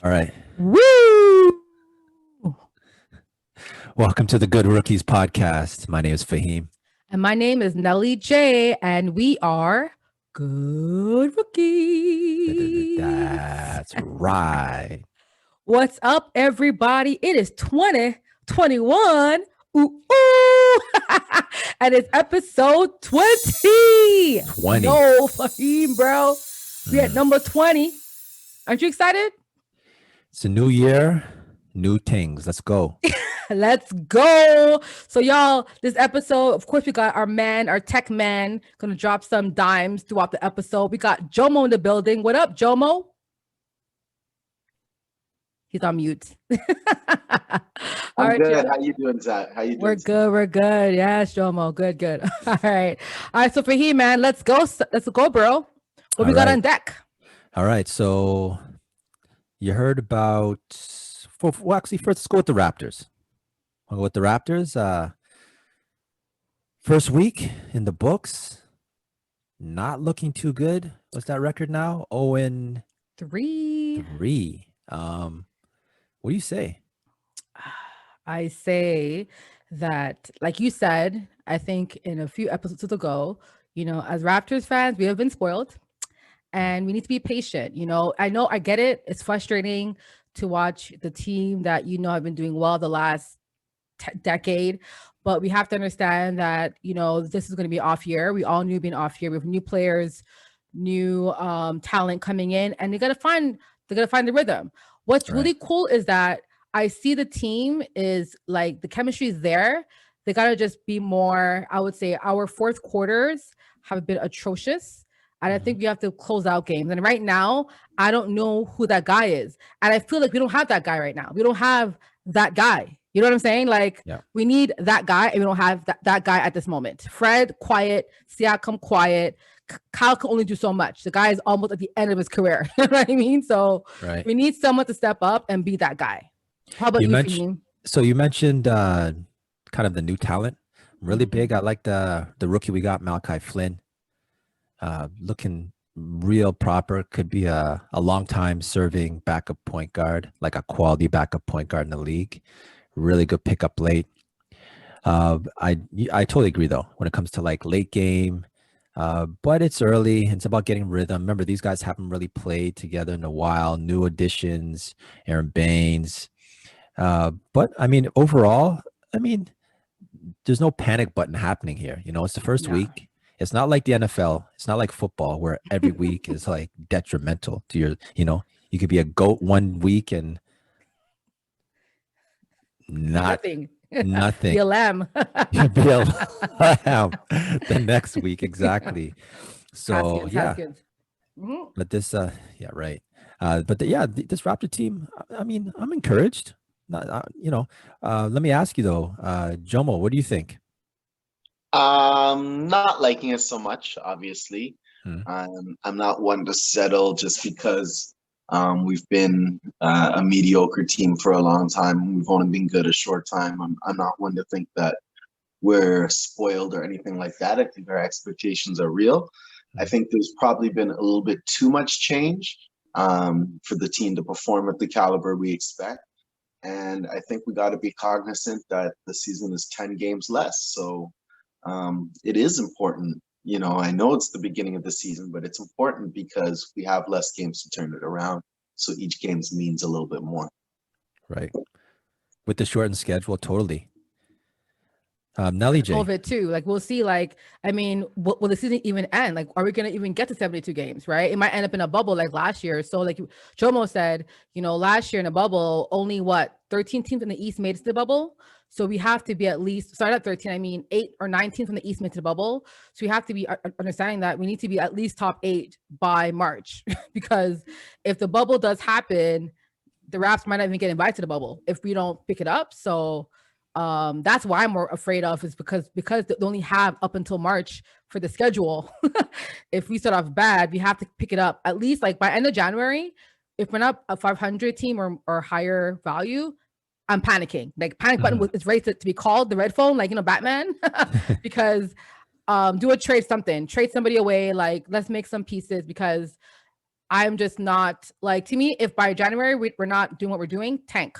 All right. Woo! Welcome to the Good Rookies podcast. My name is Faheem. And my name is Nelly J, and we are good rookies. That's right. What's up, everybody? It is 2021. Ooh, ooh. And it's episode 20. 20. Yo, Fahim, bro. We at number 20. Aren't you excited? It's a new year, new things. Let's go. Let's go. So, y'all, this episode, of course, we got our tech man, gonna drop some dimes throughout the episode. We got Jomo in the building. What up, Jomo? He's on mute. I'm right, good. Jomo. How you doing, Zach? How you doing? We're good. Yes, Jomo. Good. All right. So for he, man, let's go, bro. What we got on deck? All right. So you heard about? Well, actually, first let's go with the Raptors. I'll go with the Raptors. First week in the books, not looking too good. What's that record now? 0-3. What do you say? I say that, like you said, I think in a few episodes ago, as Raptors fans, we have been spoiled and we need to be patient. I get it. It's frustrating to watch the team that, have been doing well the last decade, but we have to understand that, this is going to be an off year. We all knew it'd be an off year. We have new players, new talent coming in, and they got to find the rhythm. What's really cool is that I see the team is like the chemistry is there. They got to just be more, I would say our fourth quarters have been atrocious. And I think we have to close out games. And right now, I don't know who that guy is. And I feel like we don't have that guy right now. We don't have that guy. You know what I'm saying? Like, we need that guy, and we don't have that guy at this moment. Fred, quiet. Siakam, quiet. Kyle can only do so much. The guy is almost at the end of his career. You know what I mean? So we need someone to step up and be that guy. How about you? So you mentioned kind of the new talent, really big. I like the rookie we got, Malachi Flynn, looking real proper. Could be a long time serving backup point guard, like a quality backup point guard in the league. Really good pickup late. I totally agree though when it comes to like late game. But it's early. It's about getting rhythm. Remember, these guys haven't really played together in a while. New additions, Aaron Baines. But I mean, overall, there's no panic button happening here. It's the first week. It's not like the NFL. It's not like football where every week is like detrimental to your, you could be a GOAT one week and nothing. Be a lamb. Be a lamb the next week. Exactly. So Haskins. But this, right. But this Raptor team, I'm encouraged. Let me ask you though, Jomo, what do you think? Not liking it so much, obviously. I'm not one to settle just because we've been a mediocre team for a long time. We've only been good a short time. I'm not one to think that we're spoiled or anything like that. I think our expectations are real. I think there's probably been a little bit too much change for the team to perform at the caliber we expect. And I think we got to be cognizant that the season is 10 games less. So it is important. I know it's the beginning of the season, but it's important because we have less games to turn it around. So each game means a little bit more. Right. With the shortened schedule, totally. Nelly J. COVID too. Like we'll see. Like will the season even end? Like, are we gonna even get to 72 games? Right? It might end up in a bubble like last year. So like Jomo said, last year in a bubble, only 13 teams in the East made it to the bubble. So we have to be at least start at 13. 8 or 9 teams from the East made it to the bubble. So we have to be understanding that we need to be at least top 8 by March, because if the bubble does happen, the Raps might not even get invited to the bubble if we don't pick it up. So that's why I'm more afraid of, is because they only have up until March for the schedule. If we start off bad, we have to pick it up at least like by end of January. If we're not a 500 team or higher value, I'm panicking. Like panic button is ready to be called, the red phone, like Batman. Because do a trade, trade somebody away. Like let's make some pieces, because I'm just not like, to me, if by January we're not doing what we're doing, tank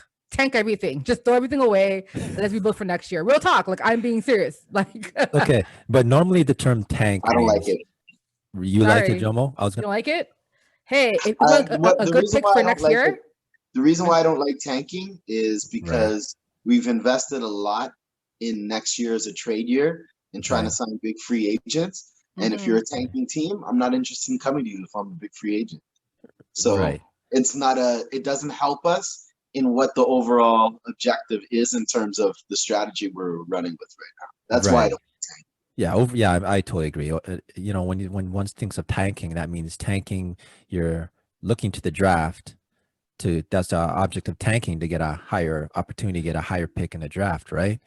everything, just throw everything away and let's rebuild for next year. Real talk, like I'm being serious. Like, Okay, but normally the term tank I don't like means it. you like it, sorry, Jomo. I was you gonna. don't like it? Hey, if you want a The good reason pick why for I don't next like year, it, the reason why I don't like tanking is Right. because we've invested a lot in next year as a trade year and trying to Okay. sign big free agents. And if you're a tanking team, I'm not interested in coming to you if I'm a big free agent. So Right. it doesn't help us in what the overall objective is in terms of the strategy we're running with right now. That's why I Right. don't. Yeah, I totally agree. You know, when one thinks of tanking, that means tanking. You're looking to the draft that's the object of tanking, to get a higher opportunity, get a higher pick in the draft, right?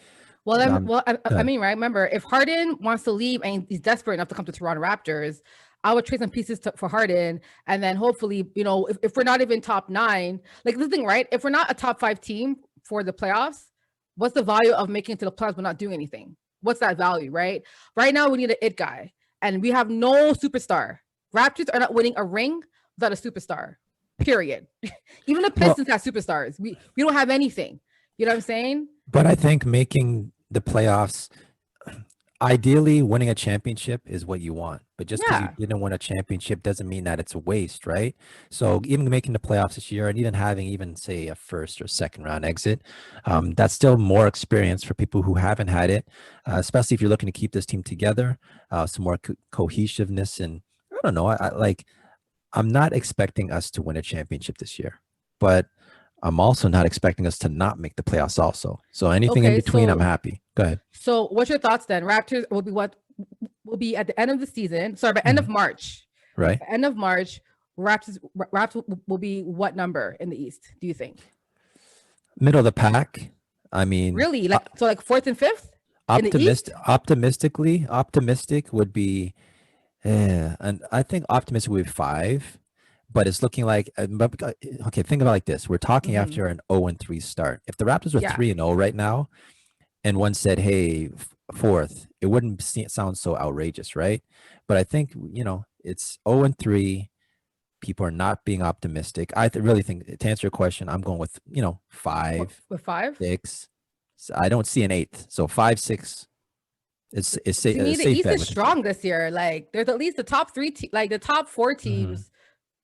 well, Um, I mean, right? Remember, if Harden wants to leave and he's desperate enough to come to Toronto Raptors, I would trade some pieces for Harden, and then hopefully, you know, if we're not even top 9, like the thing, right? If we're not a top 5 team for the playoffs, what's the value of making it to the playoffs but not doing anything? What's that value, right? Right now, we need an it guy, and we have no superstar. Raptors are not winning a ring without a superstar. Period. Even the well, Pistons have superstars. We don't have anything. You know what I'm saying? but I think making the playoffs, ideally winning a championship is what you want. But just because you Yeah. didn't win a championship doesn't mean that it's a waste, right? So even making the playoffs this year and even having even say a first or second round exit, that's still more experience for people who haven't had it, especially if you're looking to keep this team together, some more cohesiveness. And I don't know, I'm not expecting us to win a championship this year, but I'm also not expecting us to not make the playoffs also. So anything in Okay. between, I'm happy. Go ahead. So what's your thoughts then? Raptors will be what will be at the end of the season. Sorry, by end of March. Right. By end of March, Raptors will be what number in the East? Do you think? Middle of the pack. I mean, Really? Like so, like 4th and 5th in the East? Optimistic would be, and I think optimistic would be 5, but it's looking like, okay, think about it like this. We're talking after an 0-3 start. If the Raptors were Yeah. 3-0 right now, and one said, hey, 4th, it wouldn't sound so outrageous, right? But I think, it's 0-3. People are not being optimistic. I really think, to answer your question, I'm going with, 5, With 5? 6. So I don't see an 8th. So 5, 6. It's To me, the safe East bet is with strong this year. Like there's at least the top 3 like the top 4 teams.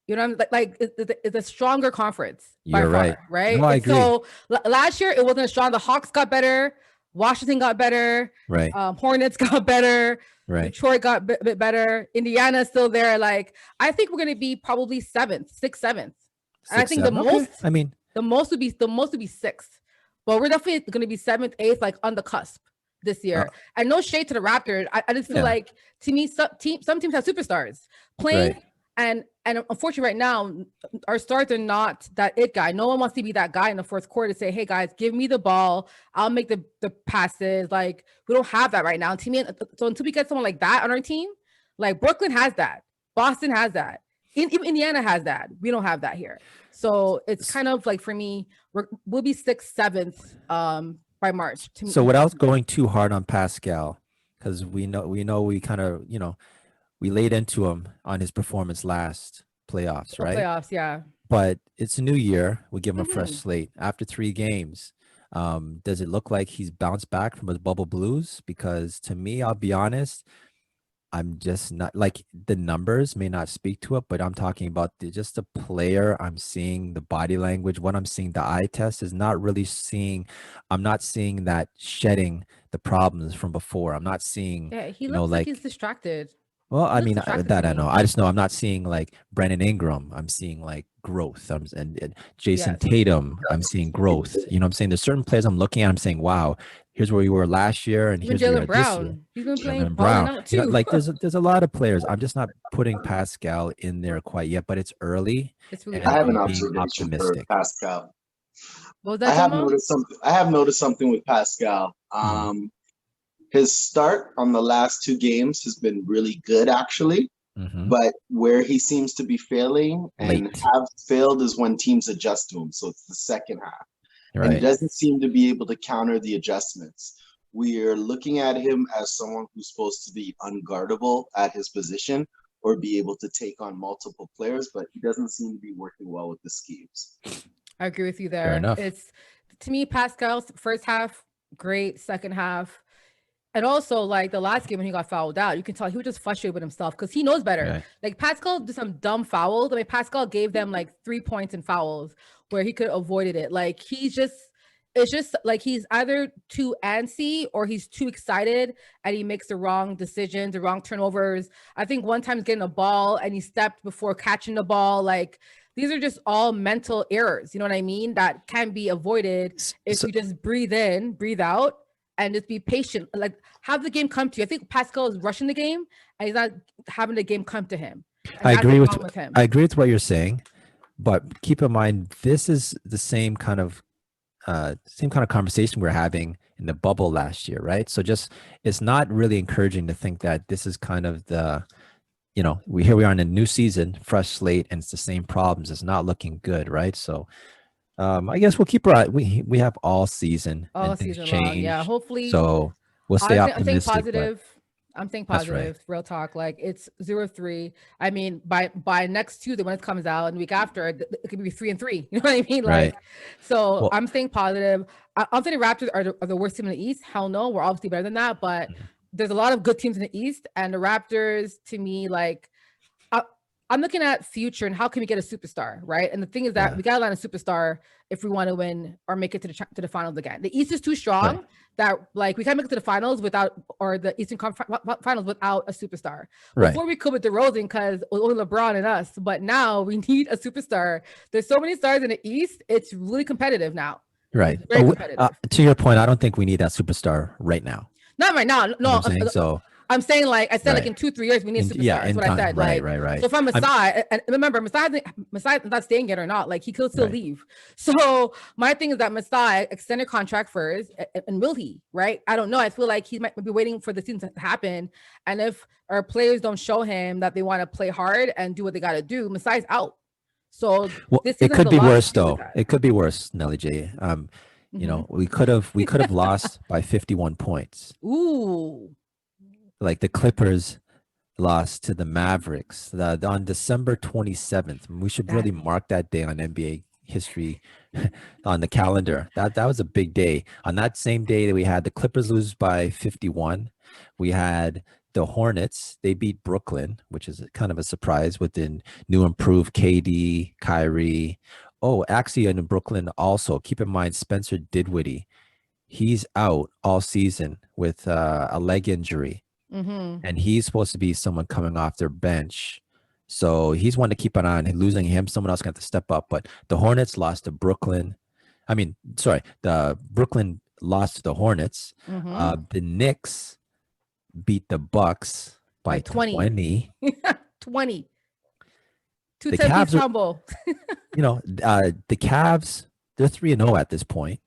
You know, like it's a stronger conference by You're far, right. right? No, I And agree. so last year it wasn't as strong. The Hawks got better, Washington got better, Right. Hornets got better, Right. Detroit got a bit better, Indiana's still there. Like I think we're gonna be probably 7th, 6th, 7th. I think the most, okay. I mean, the most would be 6th, but we're definitely gonna be 7th, 8th, like on the cusp this year. And no shade to the Raptors. I just feel like, to me, some teams have superstars playing. Right. And unfortunately, right now, our stars are not that it guy. No one wants to be that guy in the fourth quarter to say, hey, guys, give me the ball. I'll make the passes. Like, we don't have that right now. To me, so until we get someone like that on our team, like Brooklyn has that. Boston has that. Even Indiana has that. We don't have that here. So it's kind of like, for me, we'll be 6th, 7th by March. So without going too hard on Pascal, because we we kind of, we laid into him on his performance last playoffs, right? Playoffs, yeah. But it's a new year. We give him a fresh slate after 3 games. Does it look like he's bounced back from his bubble blues? Because to me, I'll be honest, I'm just not, like, the numbers may not speak to it, but I'm talking about just the player. I'm seeing the body language. What I'm seeing, the eye test is not really seeing. I'm not seeing that shedding the problems from before. I'm not seeing. Yeah, he looks like he's distracted. Well, I mean, that I know. I just know I'm not seeing like Brandon Ingram. I'm seeing like growth. And Jason Tatum. I'm seeing growth. You know what I'm saying? There's certain players I'm looking at. I'm saying, wow, here's where you were last year, and here's where you were this year. He's been playing Brown. out too. Like there's a lot of players. I'm just not putting Pascal in there quite yet, but it's early. It's really I have an being observation for Pascal. What was that, I have noticed something with Pascal. His start on the last 2 games has been really good, actually. But where he seems to be failing and have failed is when teams adjust to him. So it's the second half. Right. And he doesn't seem to be able to counter the adjustments. We're looking at him as someone who's supposed to be unguardable at his position, or be able to take on multiple players, but he doesn't seem to be working well with the schemes. I agree with you there. Fair enough. It's, to me, Pascal's first half, great. Second half, and also, like, the last game when he got fouled out, you can tell he was just frustrated with himself because he knows better. Right. Like, Pascal did some dumb fouls. I mean, Pascal gave them like 3 points in fouls where he could have avoided it. Like, it's just like he's either too antsy or he's too excited and he makes the wrong decisions, the wrong turnovers. I think one time he's getting a ball and he stepped before catching the ball. Like, these are just all mental errors, you know what I mean? That can be avoided if you just breathe in, breathe out, and just be patient. Like, have the game come to you. I think Pascal is rushing the game and he's not having the game come to him. I agree with him. I agree with what you're saying, but keep in mind this is the same kind of conversation we're having in the bubble last year, right? So just it's not really encouraging to think that this is kind of the, here we are in a new season, fresh slate, and it's the same problems. It's not looking good, right? So I guess we'll keep our we have all season and things change. Long. Yeah, hopefully. So we'll stay optimistic. I'm saying positive. Right. Real talk. Like, it's 0-3. I mean, by next Tuesday when it comes out, and the week after, it could be 3-3. You know what I mean? Like, right. So I'm saying positive. I'm saying the Raptors are the worst team in the East. Hell no, we're obviously better than that. But there's a lot of good teams in the East, and the Raptors, to me, like, I'm looking at future and how can we get a superstar, right? And the thing is that we got to land a superstar if we want to win or make it to the finals again. The East is too strong that, like, we can't make it to the finals without, or the Eastern Finals without a superstar. Before we could with DeRozan because only LeBron and us, but now we need a superstar. There's so many stars in the East. It's really competitive now. Right. Very competitive. To your point, I don't think we need that superstar right now. Not right now. No. I'm saying, like I said, like in 2-3 years, we need a superstar. That's what I said. Right. So if I'm Masai, and remember, Masai's not staying yet or not, like, he could still leave. So my thing is that Masai extended contract first, and will he? Right? I don't know. I feel like he might be waiting for the season to happen, and if our players don't show him that they want to play hard and do what they got to do, Masai's out. So it could be worse, though. It could be worse, Nelly J. We could have lost by 51 points. Ooh. Like the Clippers lost to the Mavericks on December 27th. We should really mark that day on NBA history on the calendar. That was a big day. On that same day that we had the Clippers lose by 51, we had the Hornets. They beat Brooklyn, which is kind of a surprise with the new improved KD, Kyrie. Oh, actually in Brooklyn also, keep in mind Spencer Dinwiddie. He's out all season with a leg injury. And he's supposed to be someone coming off their bench. So he's one to keep an eye on. Losing him, someone else got to step up. But the Hornets lost to Brooklyn. The Brooklyn lost to the Hornets. The Knicks beat the Bucks by 20. 20. The Cavs tumble. The Cavs, they're 3-0 at this point.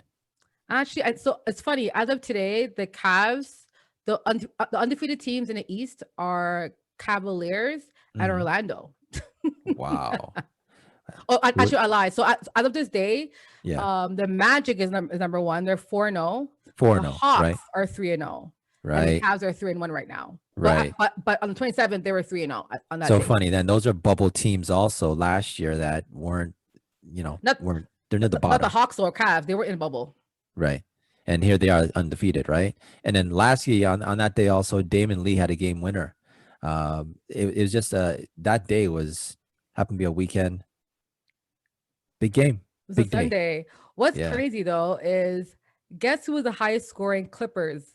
Actually, so it's funny. As of today, the Cavs, the undefeated teams in the East are Cavaliers and Orlando. Wow. Actually, I lied. So as of this day, the Magic is number one. They're 4-0. The Hawks are 3-0. Right. And the Cavs are 3-1 right now. Right. But on the 27th, they were 3-0 on that. So day. Funny. Then those are bubble teams also last year that weren't, they're near the bottom. Not the Hawks or Cavs. They were in bubble. Right. And here they are undefeated, right? And then last year on that day also, Damon Lee had a game winner. It was just that day happened to be a weekend. Big game. It was a Sunday. What's crazy though is guess who was the highest scoring Clippers?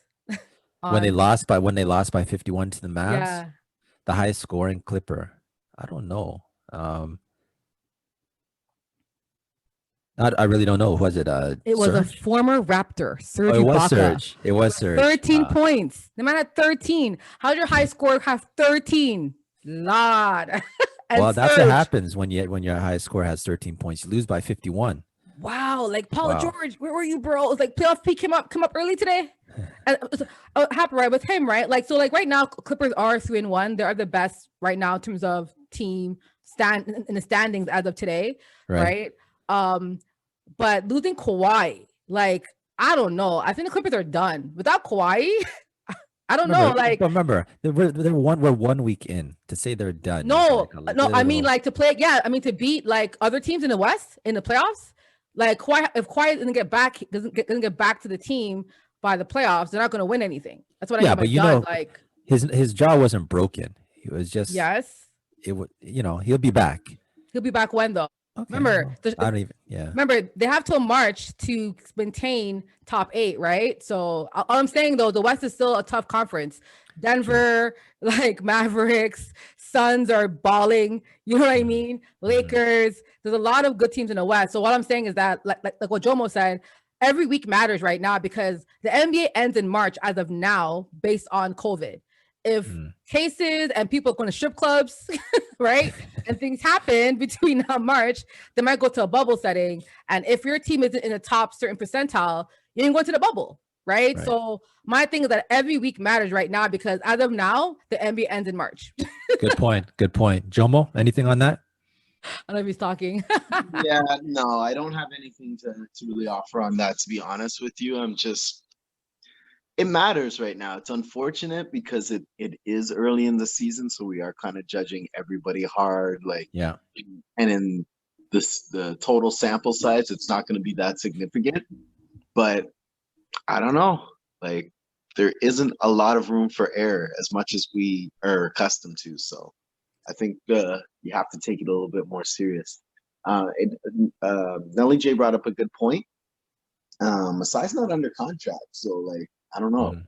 When they lost by 51 to the Mavs? Yeah. The highest scoring Clipper. I don't know. I really don't know. Was it it was Serge? A former Raptor, Serge. It was Serge. It was Serge. 13 points. The man had 13. How'd your high score have 13? Lord. Well, that's what happens when your high score has 13 points. You lose by 51. Wow. Like Paul George, where were you, bro? It was like playoff P come up early today. And happened right with him, right? Like, so like right now, Clippers are 3-1. They are the best right now in terms of team stand in the standings as of today, right? But losing Kawhi, like, I don't know. I think the Clippers are done. Without Kawhi, I don't know. Like, but remember, we're 1 week in. To say they're done. no, Like no. I mean, like to play. Yeah, I mean to beat like other teams in the West in the playoffs. Like, if Kawhi doesn't get back, doesn't get back to the team by the playoffs, they're not going to win anything. That's what I mean by but done. Like, his jaw wasn't broken. He was just yes, it would he'll be back. he'll be back when though. Okay, Remember, I don't even. Yeah. Remember, they have till March to maintain top 8, right? So all I'm saying though, the West is still a tough conference. Denver, like Mavericks, Suns are balling. You know what I mean? Lakers. There's a lot of good teams in the West. So what I'm saying is that, like what Jomo said, every week matters right now because the NBA ends in March as of now, based on COVID. If cases and people going to strip clubs, right, and things happen between now and March, they might go to a bubble setting. And if your team isn't in the top certain percentile, you ain't going to the bubble, right? So my thing is that every week matters right now because as of now, the NBA ends in March. Good point. Good point. Jomo, anything on that? I don't know if he's talking. Yeah, no, I don't have anything to really offer on that, to be honest with you. It matters right now. It's unfortunate because it is early in the season, so we are kind of judging everybody hard. Like, yeah, and in the total sample size, it's not going to be that significant. But I don't know. Like, there isn't a lot of room for error as much as we are accustomed to. So I think you have to take it a little bit more serious. Nelly J brought up a good point. Masai's not under contract, so like I don't know,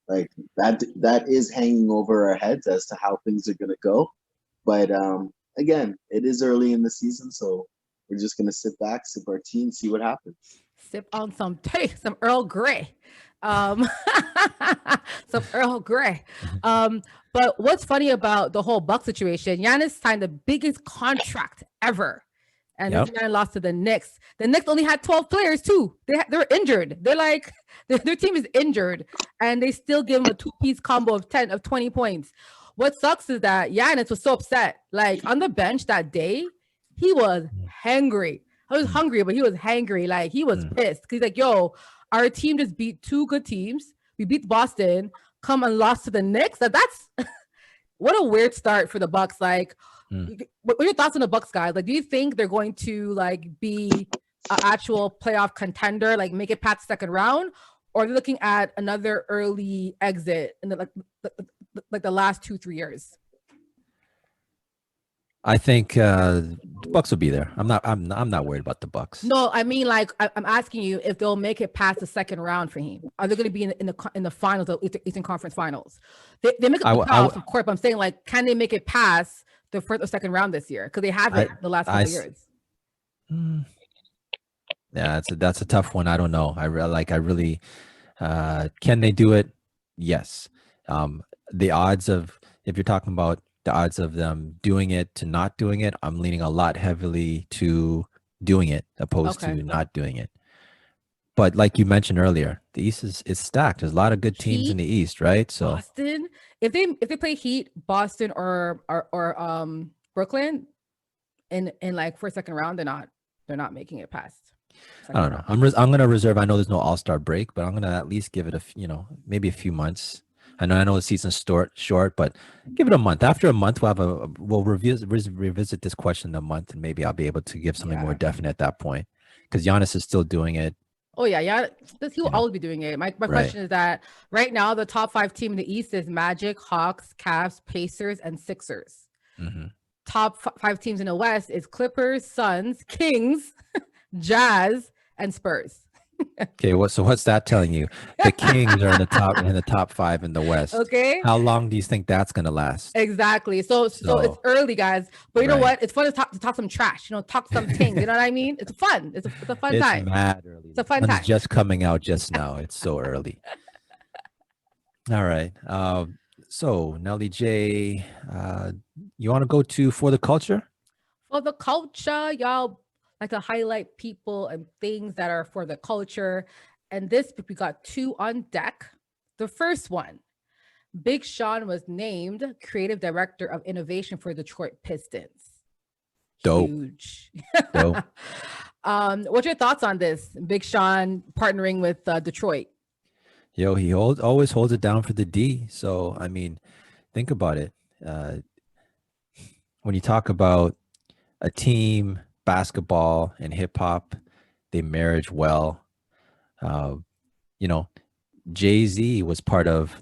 like that is hanging over our heads as to how things are gonna go. But again, it is early in the season, so we're just gonna sit back, sip our tea, and see what happens. Sip on some tea, some Earl Grey. Some Earl Grey. But what's funny about the whole Buck situation, Giannis signed the biggest contract ever. And this man lost to the Knicks. The Knicks only had 12 players too. They're injured. They're like, their team is injured. And they still give him a two-piece combo of 20 points. What sucks is that Giannis was so upset. Like on the bench that day, he was hangry. I was hungry, but he was hangry. Like he was pissed. He's like, yo, our team just beat two good teams. We beat Boston, come and lost to the Knicks. That's what a weird start for the Bucks. Like, what are your thoughts on the Bucks, guys? Like, do you think they're going to like be an actual playoff contender, like make it past the second round, or are they looking at another early exit in the the last 2-3 years? I think the Bucks will be there. I'm not worried about the Bucks. No, I mean, like I'm asking you if they'll make it past the second round for him. Are they going to be in the finals of Eastern Conference Finals? They make it to the playoffs, of course. But I'm saying, like, can they make it past the first or second round this year? Because they haven't the last couple of years. Yeah, that's a tough one. I don't know. I really can they do it? Yes. The odds of, if you're talking about the odds of them doing it to not doing it, I'm leaning a lot heavily to doing it opposed to not doing it. But like you mentioned earlier, the East is stacked. There's a lot of good teams in the East, right? So Boston, if they play Heat, Boston or Brooklyn in like first, second round, they're not making it past. I don't know. I'm gonna reserve. I know there's no All-Star break, but I'm gonna at least give it maybe a few months. I know the season's short, but give it a month. After a month, we'll revisit this question in a month, and maybe I'll be able to give something more definite at that point. Because Giannis is still doing it. Oh yeah. He will always be doing it. My question is that right now the top 5 team in the East is Magic, Hawks, Cavs, Pacers, and Sixers. Top 5 teams in the West is Clippers, Suns, Kings, Jazz, and Spurs. Okay, what's that telling you? The Kings are in the top 5 in the West. Okay. How long do you think that's gonna last? Exactly. So it's early, guys. But you know what? It's fun to talk some trash. Talk some things. You know what I mean? It's fun. It's a fun time. It's mad early. It's a fun time. It's just coming out just now. It's so early. All right. So Nelly J, you want to go to For the Culture? For the culture, y'all like to highlight people and things that are for the culture. And this week we got 2 on deck. The first one, Big Sean was named Creative Director of Innovation for Detroit Pistons. Dope. Huge. Dope. What's your thoughts on this? Big Sean partnering with Detroit. Yo, he always holds it down for the D. So I mean, think about it. Uh, when you talk about a team, basketball and hip hop, they marriage well. Uh, you know, Jay-Z was part of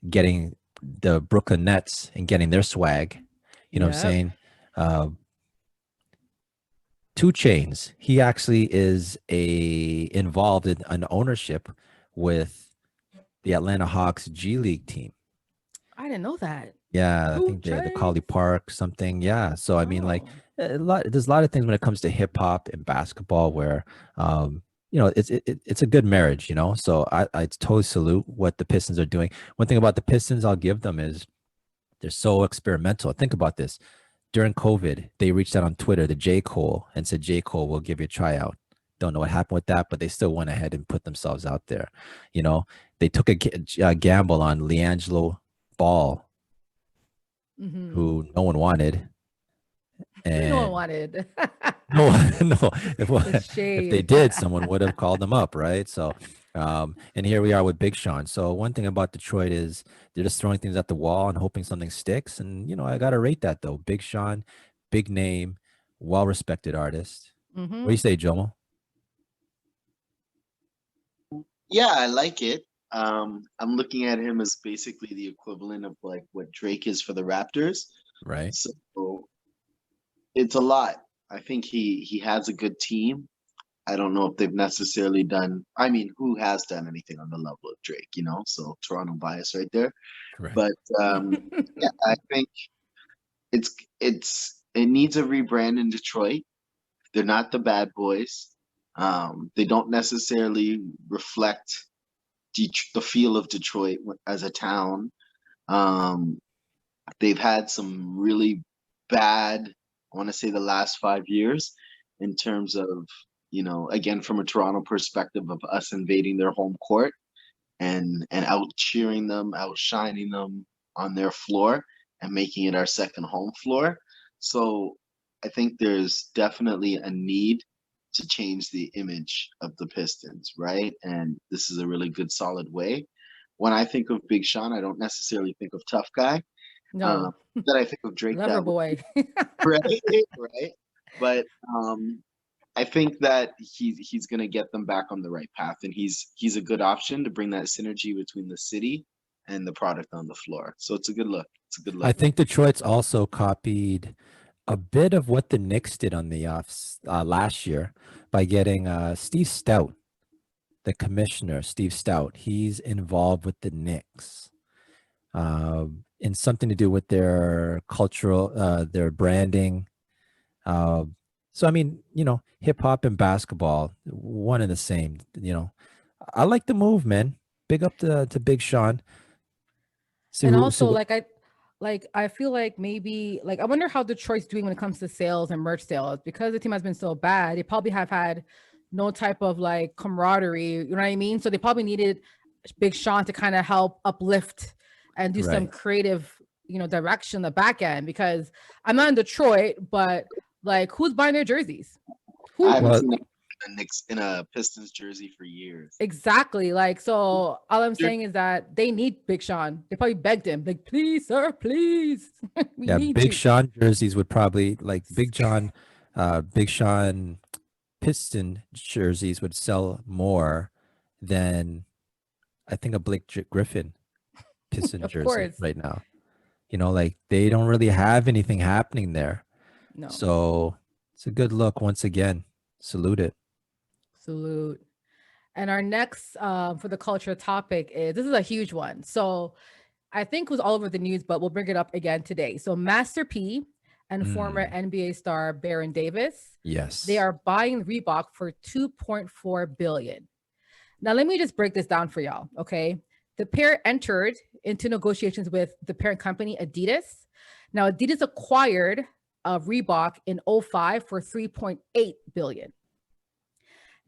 getting the Brooklyn Nets and getting their swag. You know what I'm Yep. saying? Uh, Two Chains, he actually is involved in an ownership with the Atlanta Hawks G League team. I didn't know that. Yeah, I Two think the chains. Colley Park something. Yeah, so I mean, like Oh. there's a lot of things when it comes to hip hop and basketball where, it's a good marriage. So I totally salute what the Pistons are doing. One thing about the Pistons I'll give them is they're so experimental. Think about this. During COVID, they reached out on Twitter to J. Cole and said, J. Cole will give you a tryout. Don't know what happened with that, but they still went ahead and put themselves out there. They took a gamble on LiAngelo Ball, Mm-hmm. who no one wanted. No one And wanted. no, no, The if they shade. did, someone would have called them up, right? So, and here we are with Big Sean. So one thing about Detroit is they're just throwing things at the wall and hoping something sticks. And I gotta rate that though. Big Sean, big name, well-respected artist. What do Mm-hmm. you say, Jomo? Yeah, I like it. I'm looking at him as basically the equivalent of like what Drake is for the Raptors. Right, So it's a lot. I think he has a good team. I don't know if they've necessarily done. I mean, who has done anything on the level of Drake? So Toronto bias right there. right. But yeah, I think it needs a rebrand in Detroit. They're not the bad boys. They don't necessarily reflect the feel of Detroit as a town. Um, they've had some really bad, I want to say the last 5 years in terms of, again, from a Toronto perspective of us invading their home court and out cheering them, outshining them on their floor and making it our second home floor. So I think there's definitely a need to change the image of the Pistons, right? And this is a really good, solid way. When I think of Big Sean, I don't necessarily think of tough guy. Um, No. that I think of Drake Lover that way, boy. right? Right. But I think that he's going to get them back on the right path, and he's a good option to bring that synergy between the city and the product on the floor. So it's a good look. It's a good I look. think Detroit's also copied a bit of what the Knicks did on the offs last year by getting Steve Stout, the commissioner, Steve Stout. He's involved with the Knicks. In something to do with their cultural, their branding. Uh, so I mean, hip hop and basketball, one and the same. I like the move, man. Big up to Big Sean. See And who, see also, what, I feel like maybe like I wonder how Detroit's doing when it comes to sales and merch sales, because the team has been so bad. They probably have had no type of like camaraderie, you know what I mean? So they probably needed Big Sean to kind of help uplift and do some right? creative, direction on the back end, because I'm not in Detroit, but like who's buying their jerseys? I Who? haven't Well, seen a Knicks in a Pistons jersey for years. Exactly. Like, so all I'm saying is that they need Big Sean. They probably begged him, like, please, sir, please. We yeah, need Big you. Sean jerseys would probably like Big Sean Piston jerseys would sell more than I think a Griffin Piston Of jersey course. right now. Like they don't really have anything happening there. No. So it's a good look once again. Salute it. Salute. And our next for the culture topic is, this is a huge one. So I think it was all over the news, but we'll bring it up again today. So Master P and former NBA star Baron Davis, they Yes. are buying Reebok for 2.4 billion. Now let me just break this down for y'all, okay? The pair entered into negotiations with the parent company Adidas. Now Adidas acquired Reebok in '05 for 3.8 billion.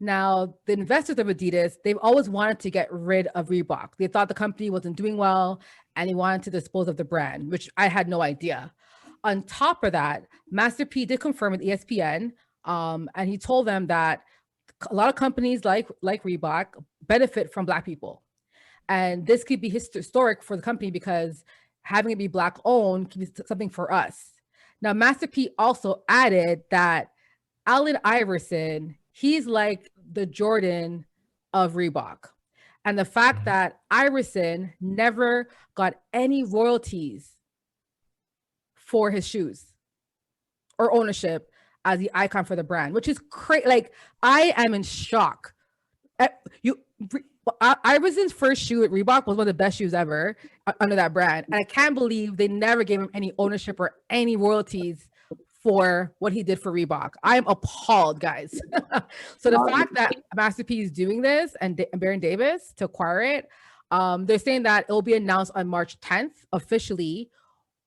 Now, the investors of Adidas, they've always wanted to get rid of Reebok. They thought the company wasn't doing well and they wanted to dispose of the brand, which I had no idea. On top of that, Master P did confirm with ESPN, and he told them that a lot of companies like Reebok benefit from Black people. And this could be historic for the company because having it be Black owned can be something for us. Now, Master P also added that Allen Iverson, he's like the Jordan of Reebok. And the fact that Iverson never got any royalties for his shoes or ownership as the icon for the brand, which is crazy. Like, I am in shock. Iverson's first shoe at Reebok was one of the best shoes ever under that brand. And I can't believe they never gave him any ownership or any royalties for what he did for Reebok. I'm appalled, guys. So the fact that Master P is doing this and Baron Davis to acquire it, they're saying that it will be announced on March 10th officially,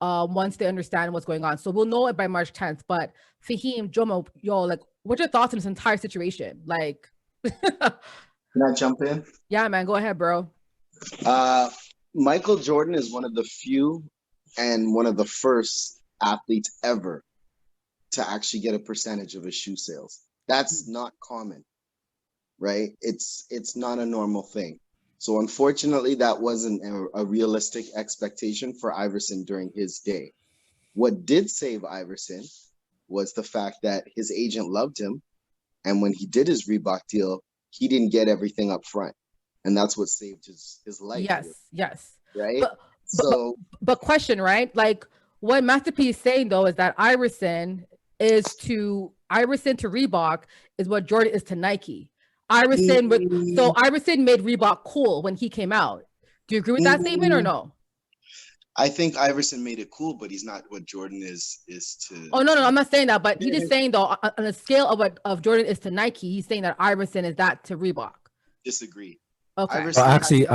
once they understand what's going on. So we'll know it by March 10th. But Faheem, Jomo, like, what's your thoughts on this entire situation? Like, can I jump in? Yeah, man, go ahead, bro. Michael Jordan is one of the few and one of the first athletes ever to actually get a percentage of his shoe sales. That's not common, right? It's not a normal thing. So unfortunately, that wasn't a realistic expectation for Iverson during his day. What did save Iverson was the fact that his agent loved him. And when he did his Reebok deal, he didn't get everything up front. And that's what saved his life. Yes. Right? But question, right? Like, what Master P is saying, though, is that Iverson to Reebok is what Jordan is to Nike. Iverson made Reebok cool when he came out. Do you agree with that statement or no? I think Iverson made it cool, but he's not what Jordan is to. Oh, no, I'm not saying that, but he's just saying, though, on the scale of what of Jordan is to Nike, he's saying that Iverson is that to Reebok. Disagree. Okay. Iverson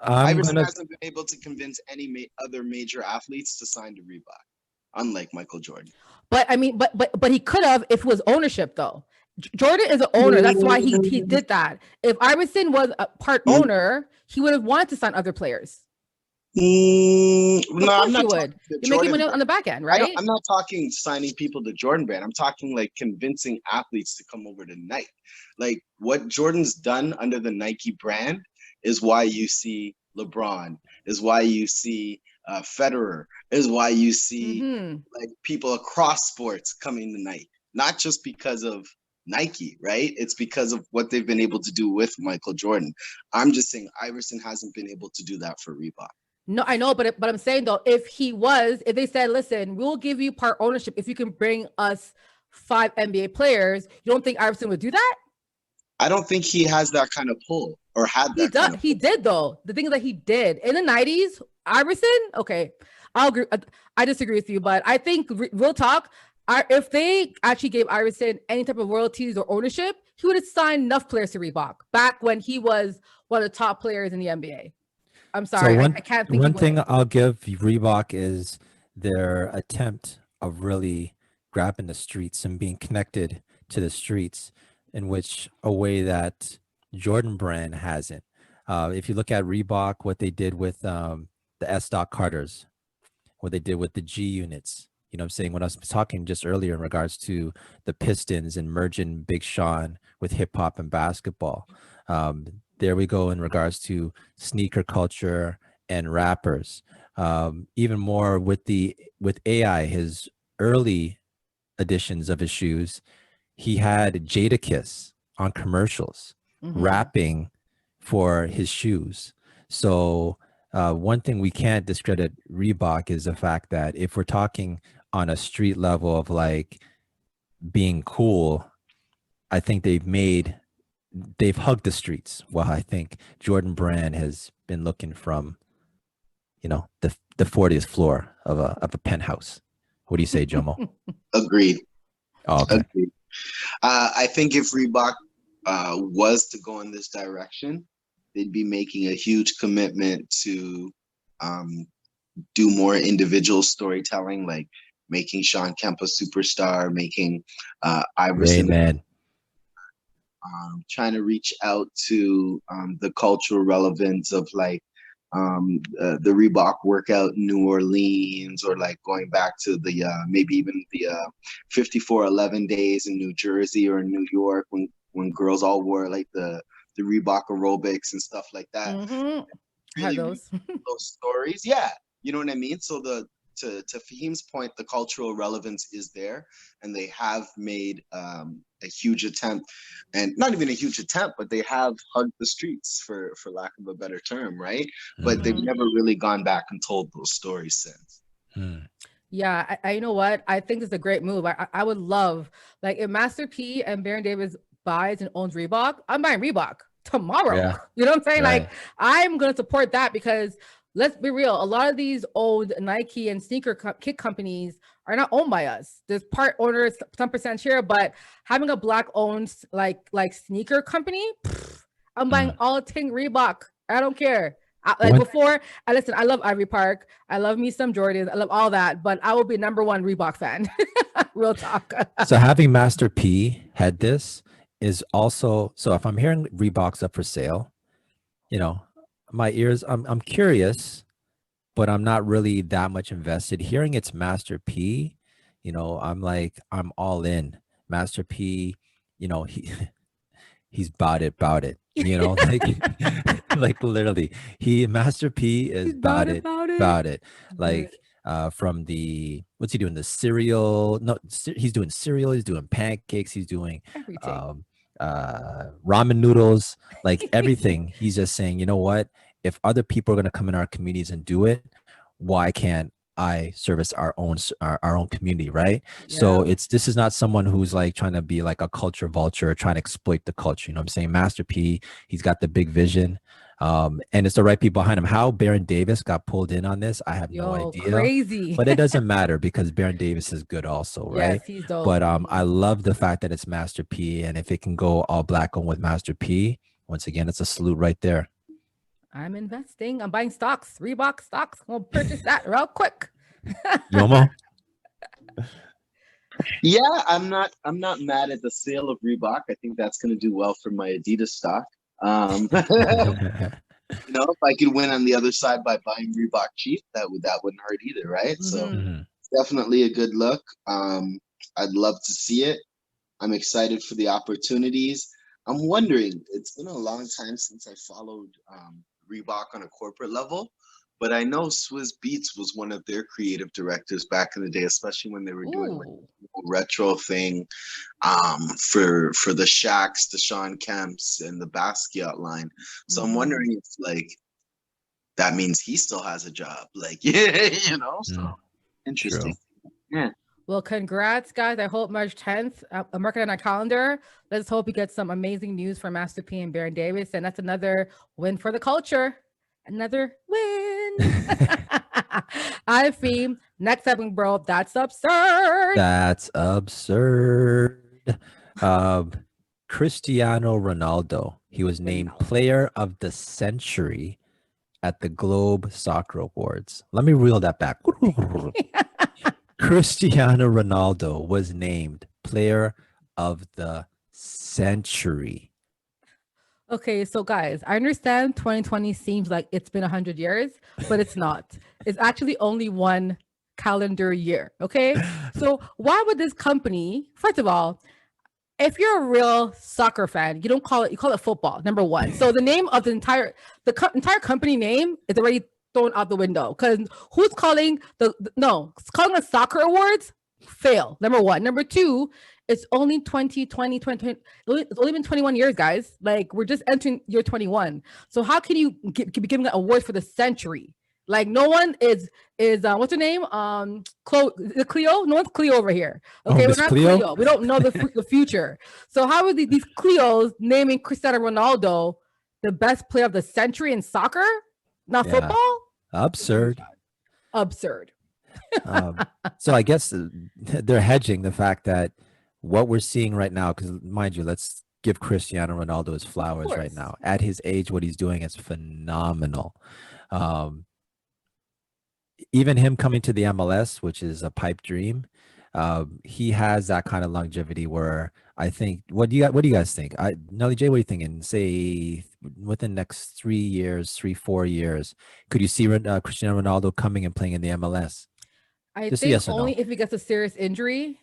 Iverson hasn't been able to convince any other major athletes to sign to Reebok, unlike Michael Jordan. But I mean, but he could have if it was ownership, though. Jordan is an owner. That's why he did that. If Iverson was a part owner, he would have wanted to sign other players. No, I'm not. You're making money on the back end, right? I'm not talking signing people to Jordan brand. I'm talking like convincing athletes to come over to Nike. Like what Jordan's done under the Nike brand is why you see LeBron, is why you see Federer, is why you see like people across sports coming to Nike. Not just because of Nike, right? It's because of what they've been able to do with Michael Jordan. I'm just saying Iverson hasn't been able to do that for Reebok. No, I know, but I'm saying, though, if they said, listen, we'll give you part ownership if you can bring us 5 NBA players, you don't think Iverson would do that? I don't think he has that kind of pull or had that. He did, though. The thing is that he did. In the 90s, Iverson, okay, I'll agree. I disagree with you, but I think, real talk, if they actually gave Iverson any type of royalties or ownership, he would have signed enough players to Reebok back when he was one of the top players in the NBA. I'm sorry, so I can't think. One thing I'll give Reebok is their attempt of really grabbing the streets and being connected to the streets in which a way that Jordan brand hasn't. If you look at Reebok, what they did with the S-Stock Carters, what they did with the G units, you know what I'm saying? When I was talking just earlier in regards to the Pistons and merging Big Sean with hip hop and basketball. There we go in regards to sneaker culture and rappers. Even more with AI, his early editions of his shoes, he had Jadakiss on commercials rapping for his shoes. So one thing we can't discredit Reebok is the fact that if we're talking on a street level of like being cool, I think they've hugged the streets. Well, I think Jordan Brand has been looking from, the 40th floor of a penthouse. What do you say, Jomo? Agreed. Oh, okay. Agreed. I think if Reebok was to go in this direction, they'd be making a huge commitment to do more individual storytelling, like making Sean Kemp a superstar, making Iverson, trying to reach out to the cultural relevance of like the Reebok workout in New Orleans, or like going back to the maybe even the 54-11 days in New Jersey or in New York when girls all wore like the Reebok aerobics and stuff like that. I had really those. those stories. Yeah, you know what I mean. So to Fahim's point, the cultural relevance is there, and they have made a huge attempt, and not even a huge attempt, but they have hugged the streets for lack of a better term, right? But they've Mhm. never really gone back and told those stories since. Mm. Yeah, you know what? I think it's a great move. I would love, like, if Master P and Baron Davis buys and owns Reebok, I'm buying Reebok tomorrow. Yeah. You know what I'm saying? Right. Like, I'm going to support that because let's be real, a lot of these old Nike and sneaker kit companies are not owned by us. There's part owners, some percent share, but having a black owned like sneaker company, I'm buying all thing Reebok. I don't care. Like When- before, I listen, I love Ivy Park. I love me some Jordans. I love all that, but I will be number one Reebok fan. Real talk. So having Master P had this is also, so if I'm hearing Reebok's up for sale, you know, my ears, I'm curious, but I'm not really that much invested. Hearing it's Master P, you know, I'm like, I'm all in. Master P, you know, he's about it, you know, like literally, Master P is He's about it. Good. Like from the, what's he doing? The cereal? No, he's doing cereal. He's doing pancakes. He's doing Everything. ramen noodles. Like everything. He's just saying, you know what? If other people are gonna come in our communities and do it, why can't I service our own community, right? So Yeah. this is not someone who's like trying to be like a culture vulture, trying to exploit the culture. You know what I'm saying? Master P, he's got the big vision. And it's the right people behind him. How Baron Davis got pulled in on this, I have no Yo, idea. crazy. But it doesn't matter because Baron Davis is good also, right? Yes, he's dope. But I love the fact that it's Master P, and if it can go all black on with Master P, once again, it's a salute right there. I'm investing. I'm buying stocks, Reebok stocks. We'll purchase that real quick. Yomo? Yeah, I'm not mad at the sale of Reebok. I think that's going to do well for my Adidas stock. You know, if I could win on the other side by buying Reebok cheap, that wouldn't hurt either, right? So Mhm. definitely a good look. I'd love to see it. I'm excited for the opportunities. I'm wondering, it's been a long time since I followed Reebok on a corporate level, but I know Swizz Beats was one of their creative directors back in the day, especially when they were doing like Ooh. a retro thing for the Shaqs, the Sean Kemps, and the Basquiat line. So I'm wondering if like that means he still has a job, like yeah, you know. So interesting. True. Yeah. Well, congrats, guys. I hope March 10th, I'm marking on our calendar. Let's hope we get some amazing news from Master P and Baron Davis. And that's another win for the culture. Another win. I theme next segment, bro. That's absurd. That's absurd. Cristiano Ronaldo. He was named Player of the Century at the Globe Soccer Awards. Let me reel that back. Cristiano Ronaldo was named Player of the Century. Okay, so guys, I understand 2020 seems like it's been 100 years, but it's not. It's actually only one calendar year. Okay, so why would this company, first of all, if you're a real soccer fan, you call it football, number one. So the name of the entire company name is already thrown out the window because who's calling calling the soccer awards fail, number one. Number two, it's only 2020, it's only been 21 years, guys. Like, we're just entering year 21. So how can you be giving an award for the century? Like, no one is what's her name? Cleo? No one's Cleo over here. Okay, Miss we're not Cleo? Cleo. We don't know the future. So how are these Cleos naming Cristiano Ronaldo the best player of the century in soccer? Not football? Absurd. Absurd. So I guess they're hedging the fact that what we're seeing right now, because mind you, let's give Cristiano Ronaldo his flowers right now. At his age, what he's doing is phenomenal. Even him coming to the MLS, which is a pipe dream, he has that kind of longevity where I think, what do you guys think? Nelly J, what are you thinking? Say within the next 3 years, 4 years, could you see Cristiano Ronaldo coming and playing in the MLS? I Just think yes or only no. if he gets a serious injury,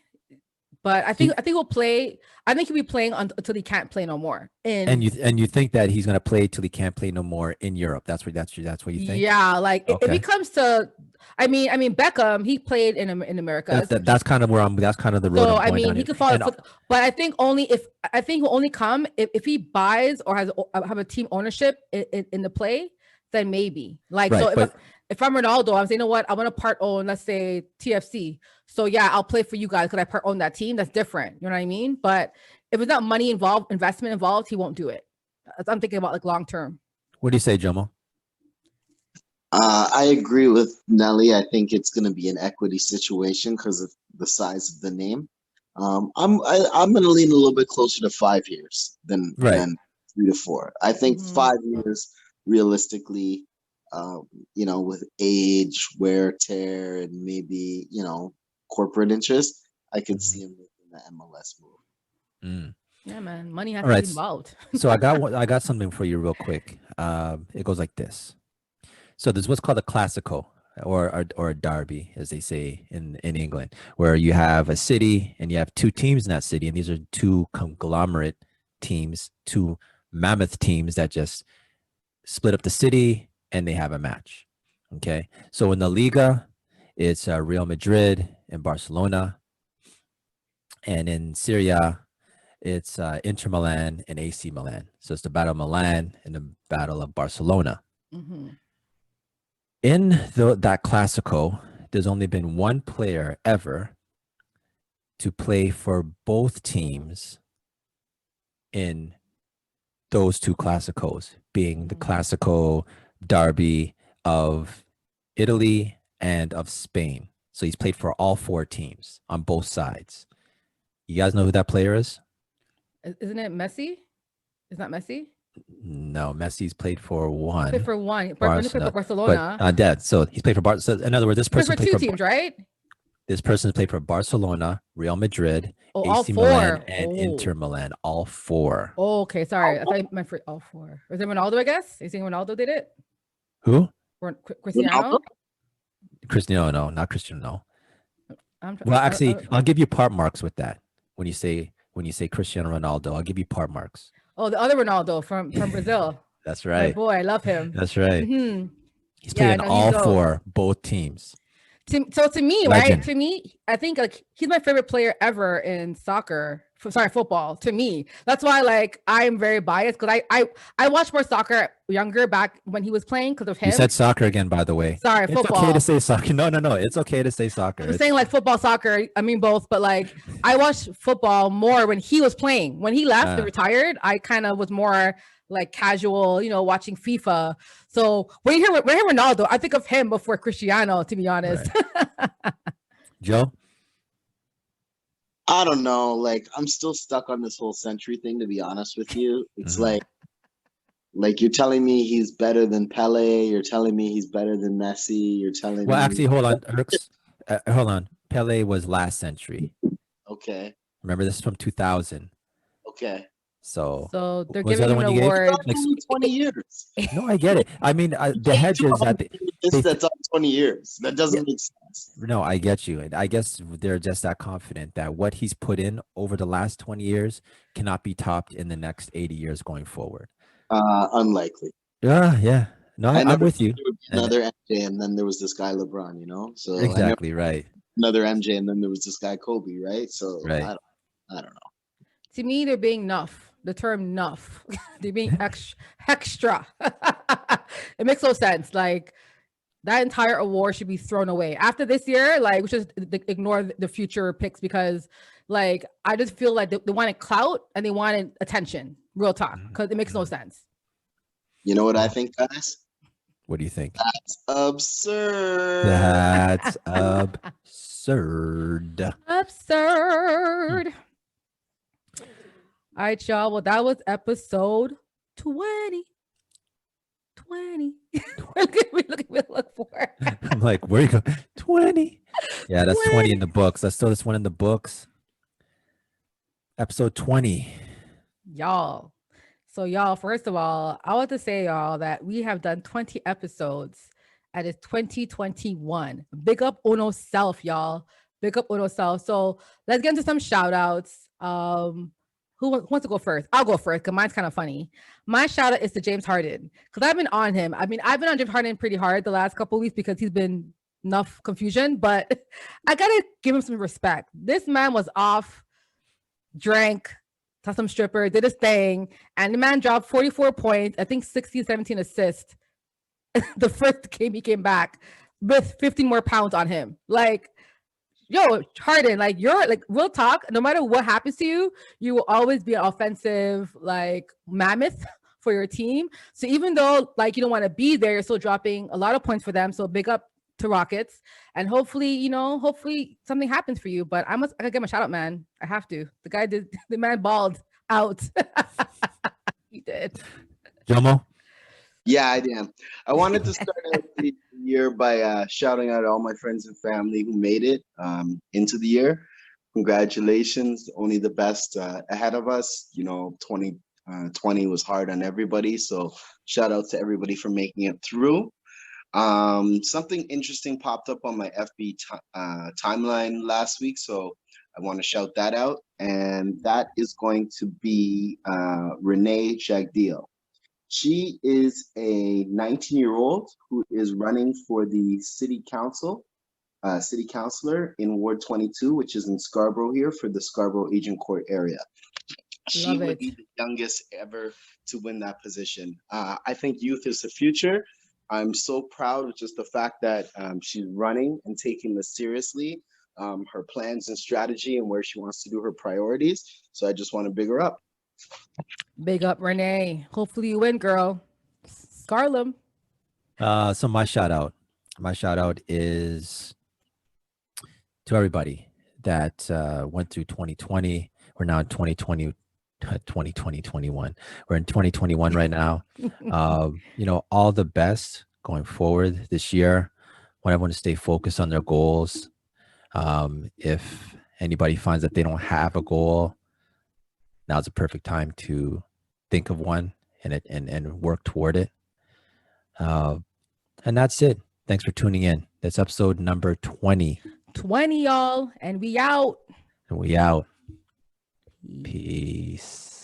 But I think we'll play. I think he'll be playing until he can't play no more. And you think that he's gonna play till he can't play no more in Europe? That's what you think? Yeah, like if he comes to, I mean Beckham, he played in America. That's kind of where I'm. That's kind of the road. So I'm I going mean, down he in. could follow. But I think he'll only come if he buys or have a team ownership in the play. Then maybe like right, so. If I'm Ronaldo, I'm saying, you know what, I want to part own, let's say TFC. So yeah, I'll play for you guys because I part own that team. That's different. You know what I mean? But if it's not money involved, investment involved, he won't do it. I'm thinking about like long term. What do you say, Jomo? I agree with Nelly. I think it's going to be an equity situation because of the size of the name. I'm going to lean a little bit closer to 5 years than 3 to 4. I think 5 years realistically. With age, wear, tear, and maybe, corporate interest, I could see him making the MLS move. Yeah, man. Money has to be involved. So I got something for you real quick. It goes like this. So there's what's called a classico or a derby, as they say in England, where you have a city and you have two teams in that city. And these are two conglomerate teams, two mammoth teams that just split up the city and they have a match. Okay. So in the Liga, it's Real Madrid and Barcelona. And in Syria, it's Inter Milan and AC Milan. So it's the Battle of Milan and the Battle of Barcelona. In that Classico, there's only been one player ever to play for both teams in those two Classicos, being the Classico derby of Italy and of Spain. So he's played for all four teams on both sides. You guys know who that player is? Isn't it Messi? Is that Messi? No, Messi's played for one. Played for one. Played for Barcelona. But dead. So he's played for Barcelona. So in other words, this person played for two teams, right? This person's played for Barcelona, Real Madrid, AC Milan, and Inter Milan. All four. Oh, okay. Sorry. I thought you meant for all four. Was it Ronaldo, I guess? You think Ronaldo did it? Who? Cristiano? Cristiano, no. Not Cristiano, no. Well, actually, I'll give you part marks with that. When you say Cristiano Ronaldo, I'll give you part marks. Oh, the other Ronaldo from Brazil. That's right. My boy, I love him. That's right. He's played on all four, both teams. So to me, legend. Right? To me, I think like he's my favorite player ever in soccer. Football. To me, that's why like I'm very biased because I watched more soccer younger back when he was playing because of him. You said soccer again, by the way. Sorry, football. It's okay to say soccer. No. It's okay to say soccer. I'm saying like football, soccer. I mean both, but like I watched football more when he was playing. When he left and retired, I kind of was more like casual, watching FIFA. So when you hear Ronaldo, I think of him before Cristiano, to be honest. Right. Joe? I don't know. Like, I'm still stuck on this whole century thing, to be honest with you. It's like you're telling me he's better than Pele. You're telling me he's better than Messi. You're telling me. Well, actually, hold on. Hold on. Pele was last century. Okay. Remember, this is from 2000. Okay. So they're giving him an award. Like 20 years. No, I get it. I mean, the hedge is that that's on 20 years. That doesn't make sense. No, I get you. And I guess they're just that confident that what he's put in over the last 20 years cannot be topped in the next 80 years going forward. Unlikely. Yeah. No, I'm with you. Another MJ, and then there was this guy LeBron, So exactly right. Another MJ, and then there was this guy Kobe, right? So right. I don't know. To me, they're being nuff. The term nuff. They're being extra. It makes no sense. Like that entire award should be thrown away after this year. Like we should ignore the future picks because, like, I just feel like they wanted clout and they wanted attention. Real talk, because it makes no sense. You know what I think, guys? What do you think? That's absurd. That's absurd. Absurd. All right, y'all. Well, that was episode 20. 20. Look for. I'm like, where you go? 20. Yeah, that's 20 in the books. Let's throw this one in the books. Episode 20. Y'all. So, y'all, first of all, I want to say, y'all, that we have done 20 episodes and it's 2021. Big up Uno's self, y'all. Big up Uno self. So let's get into some shout outs. Who wants to go first? I'll go first because mine's kind of funny. My shout out is to James Harden because I've been on him. I mean, I've been on James Harden pretty hard the last couple of weeks because he's been enough confusion, but I gotta give him some respect. This man was off, drank, saw some stripper, did his thing, and the man dropped 44 points, I think 16, 17 assists. The first game he came back with 15 more pounds on him. Like, yo, Harden, like you're like real talk, no matter what happens to you, you will always be an offensive like mammoth for your team. So even though like you don't want to be there, you're still dropping a lot of points for them. So big up to Rockets. And hopefully, hopefully something happens for you. But I gotta give him a shout out, man. I have to. The man balled out. He did. Jomo? Yeah, I am. I wanted to start out the year by shouting out all my friends and family who made it into the year. Congratulations, only the best ahead of us. 2020 was hard on everybody, so shout out to everybody for making it through. Something interesting popped up on my FB timeline last week, so I want to shout that out, and that is going to be Renee Jagdeel. She is a 19-year-old who is running for the city councilor in Ward 22, which is in Scarborough here for the Scarborough Agincourt area. She would be the youngest ever to win that position. I think youth is the future. I'm so proud of just the fact that she's running and taking this seriously, her plans and strategy and where she wants to do her priorities. So I just want to big her up. Big up, Renee. Hopefully you win, girl. Scarlem. So my shout out is to everybody that went through 2020. We're now in 2020, 21. We're in 2021 right now. All the best going forward this year. Want everyone to stay focused on their goals. If anybody finds that they don't have a goal, now's the perfect time to think of one and work toward it. And that's it. Thanks for tuning in. That's episode number 20. 20, y'all. And we out. Peace.